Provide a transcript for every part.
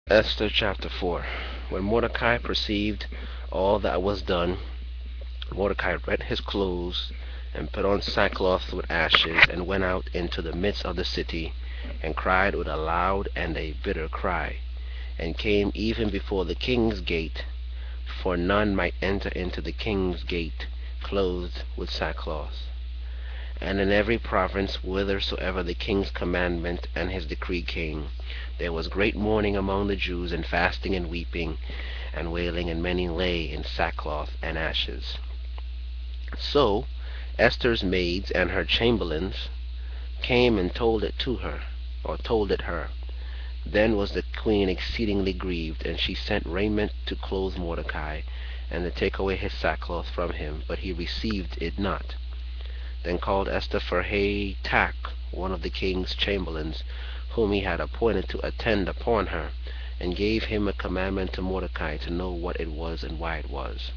Esther chapter 4. When Mordecai perceived all that was done, Mordecai rent his clothes, and put on sackcloth with ashes, and went out into the midst of the city, and cried with a loud and a bitter cry, and came even before the king's gate, for none might enter into the king's gate clothed with sackcloth. And in every province whithersoever the king's commandment and his decree came, there was great mourning among the Jews, and fasting and weeping and wailing, and many lay in sackcloth and ashes. So Esther's maids and her chamberlains came and told it to her, or told it her. Then was the queen exceedingly grieved, and she sent raiment to clothe Mordecai, and to take away his sackcloth from him, but he received it not. Then called Esther for Hatach, one of the king's chamberlains, whom he had appointed to attend upon her, and gave him a commandment to Mordecai to know what it was and why it was.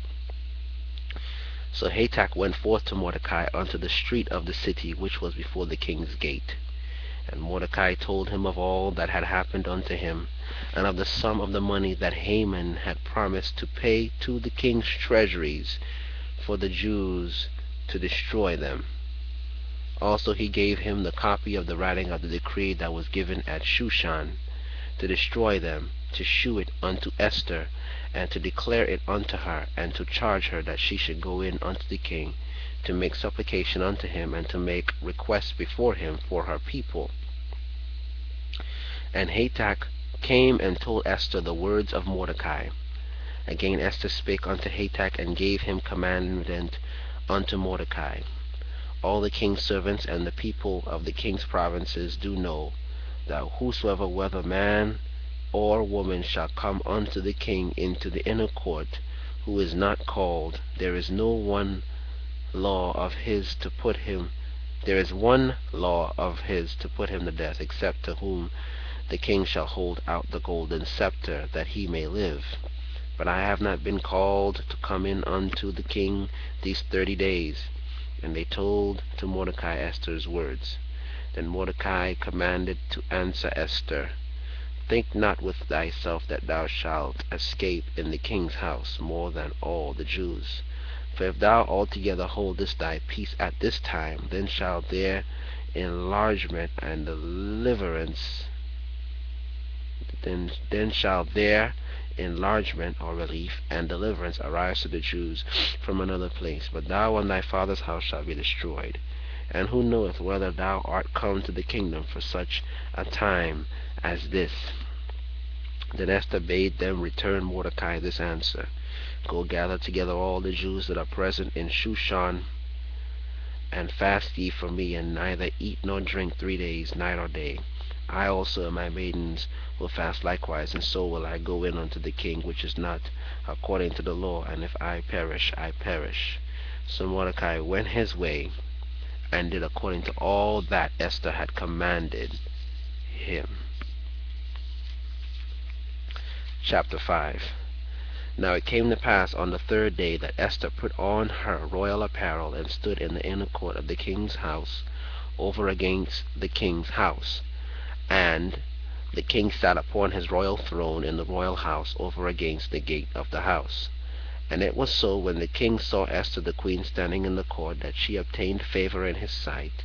So Hatach went forth to Mordecai unto the street of the city which was before the king's gate. And Mordecai told him of all that had happened unto him, and of the sum of the money that Haman had promised to pay to the king's treasuries for the Jews to destroy them. Also he gave him the copy of the writing of the decree that was given at Shushan, to destroy them, to shew it unto Esther, and to declare it unto her, and to charge her that she should go in unto the king, to make supplication unto him, and to make requests before him for her people. And Hatach came and told Esther the words of Mordecai. Again Esther spake unto Hatach, and gave him commandment unto Mordecai. All the king's servants and the people of the king's provinces do know that whosoever, whether man or woman, shall come unto the king into the inner court, who is not called, there is one law of his to put him to death, except to whom the king shall hold out the golden scepter, that he may live. But I have not been called to come in unto the king these 30 days. And they told to Mordecai Esther's words. Then Mordecai commanded to answer Esther, Think not with thyself that thou shalt escape in the king's house more than all the Jews. For if thou altogether holdest thy peace at this time, then shall there enlargement and deliverance then shall there enlargement or relief and deliverance arise to the Jews from another place, but thou and thy father's house shall be destroyed. And who knoweth whether thou art come to the kingdom for such a time as this? Then Esther bade them return Mordecai this answer, Go gather together all the Jews that are present in Shushan, and fast ye for me, and neither eat nor drink 3 days, night or day. I also and my maidens will fast likewise, and so will I go in unto the king, which is not according to the law, and if I perish, I perish. So Mordecai went his way, and did according to all that Esther had commanded him. Chapter 5. Now it came to pass on the 3rd day that Esther put on her royal apparel, and stood in the inner court of the king's house, over against the king's house. And the king sat upon his royal throne in the royal house, over against the gate of the house. And it was so, when the king saw Esther the queen standing in the court, that she obtained favor in his sight.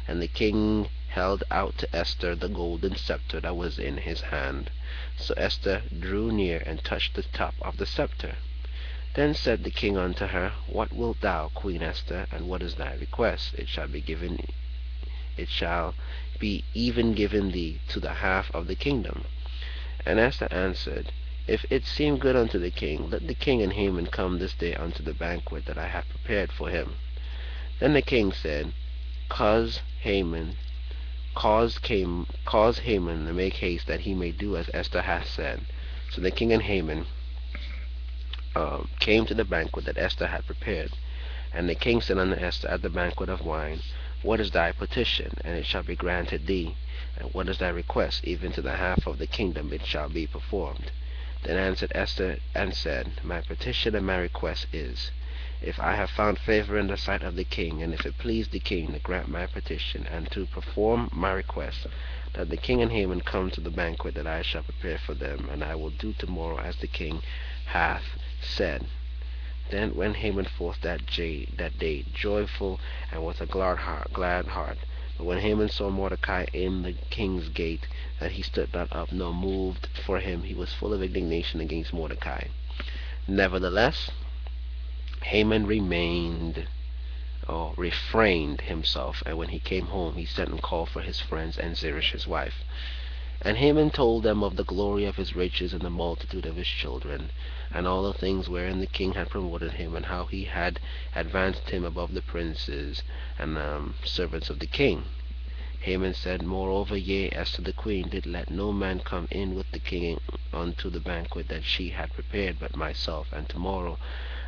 And the king held out to Esther the golden scepter that was in his hand. So Esther drew near, and touched the top of the scepter. Then said the king unto her, What wilt thou, Queen Esther, and what is thy request? It shall be even given thee to the half of the kingdom. And Esther answered, If it seem good unto the king, let the king and Haman come this day unto the banquet that I have prepared for him. Then the king said, Cause Haman to make haste, that he may do as Esther hath said. So the king and Haman came to the banquet that Esther had prepared. And the king said unto Esther at the banquet of wine, What is thy petition? And it shall be granted thee. And what is thy request? Even to the half of the kingdom it shall be performed. Then answered Esther and said, My petition and my request is, if I have found favor in the sight of the king, and if it please the king to grant my petition and to perform my request, that the king and Haman come to the banquet that I shall prepare for them, and I will do tomorrow as the king hath said. Then went Haman forth that day joyful, and with a glad heart. But when Haman saw Mordecai in the king's gate, that he stood not up nor moved for him, he was full of indignation against Mordecai. Nevertheless, Haman refrained himself, and when he came home, he sent and called for his friends and Zeresh his wife. And Haman told them of the glory of his riches and the multitude of his children, and all the things wherein the king had promoted him, and how he had advanced him above the princes and servants of the king. Haman said, Moreover, yea, Esther the queen did let no man come in with the king unto the banquet that she had prepared but myself, and tomorrow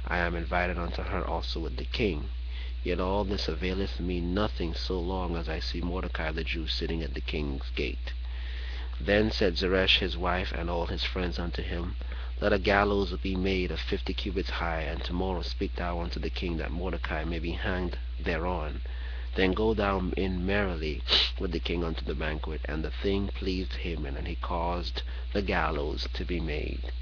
I am invited unto her also with the king. Yet all this availeth me nothing so long as I see Mordecai the Jew sitting at the king's gate. Then said Zeresh his wife and all his friends unto him, Let a gallows be made of 50 cubits high, and tomorrow speak thou unto the king that Mordecai may be hanged thereon. Then go thou in merrily with the king unto the banquet. And the thing pleased Haman, and he caused the gallows to be made.